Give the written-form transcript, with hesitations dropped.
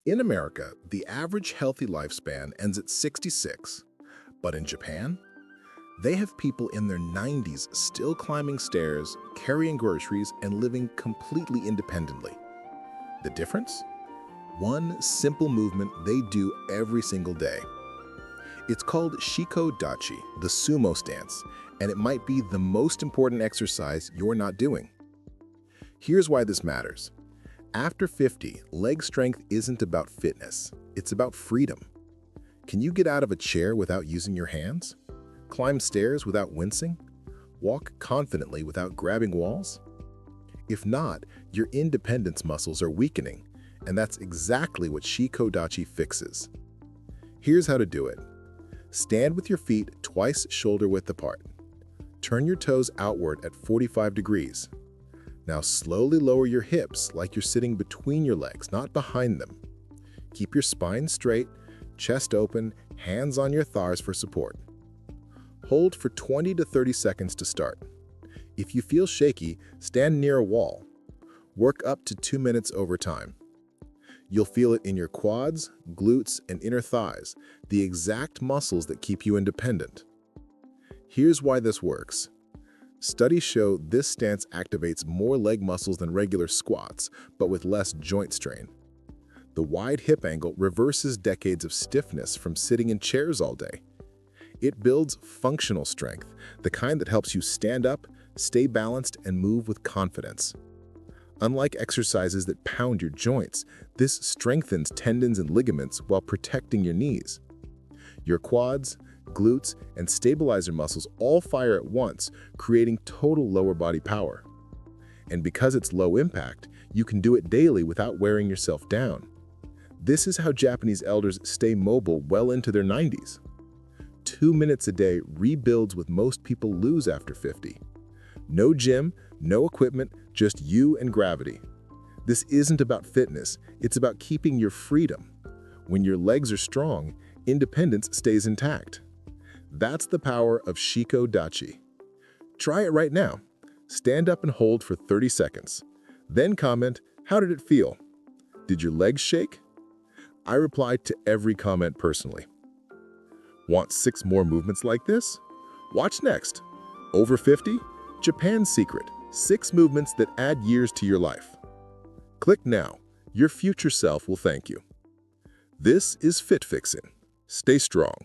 In America, the average healthy lifespan ends at 66, but in Japan, they have people in their 90s still climbing stairs, carrying groceries, and living completely independently. The difference? One simple movement they do every single day. It's called Shikodachi, the sumo stance, and it might be the most important exercise you're not doing. Here's why this matters. After 50, leg strength isn't about fitness, it's about freedom. Can you get out of a chair without using your hands? Climb stairs without wincing? Walk confidently without grabbing walls? If not, your independence muscles are weakening, and that's exactly what Shikodachi fixes. Here's how to do it. Stand with your feet twice shoulder-width apart. Turn your toes outward at 45 degrees. Now slowly lower your hips like you're sitting between your legs, not behind them. Keep your spine straight, chest open, hands on your thighs for support. Hold for 20 to 30 seconds to start. If you feel shaky, stand near a wall. Work up to 2 minutes over time. You'll feel it in your quads, glutes, and inner thighs, the exact muscles that keep you independent. Here's why this works. Studies show this stance activates more leg muscles than regular squats, but with less joint strain. The wide hip angle reverses decades of stiffness from sitting in chairs all day. It builds functional strength, the kind that helps you stand up, stay balanced, and move with confidence. Unlike exercises that pound your joints, this strengthens tendons and ligaments while protecting your knees. Your quads, glutes, and stabilizer muscles all fire at once, creating total lower body power. And because it's low impact, you can do it daily without wearing yourself down. This is how Japanese elders stay mobile well into their 90s. 2 minutes a day rebuilds what most people lose after 50. No gym, no equipment, just you and gravity. This isn't about fitness, it's about keeping your freedom. When your legs are strong, independence stays intact. That's the power of Shikodachi. Try it right now. Stand up and hold for 30 seconds. Then comment, how did it feel? Did your legs shake? I replied to every comment personally. Want 6 more movements like this? Watch next. Over 50? Japan's Secret. 6 movements that add years to your life. Click now. Your future self will thank you. This is Fit Fixing. Stay strong.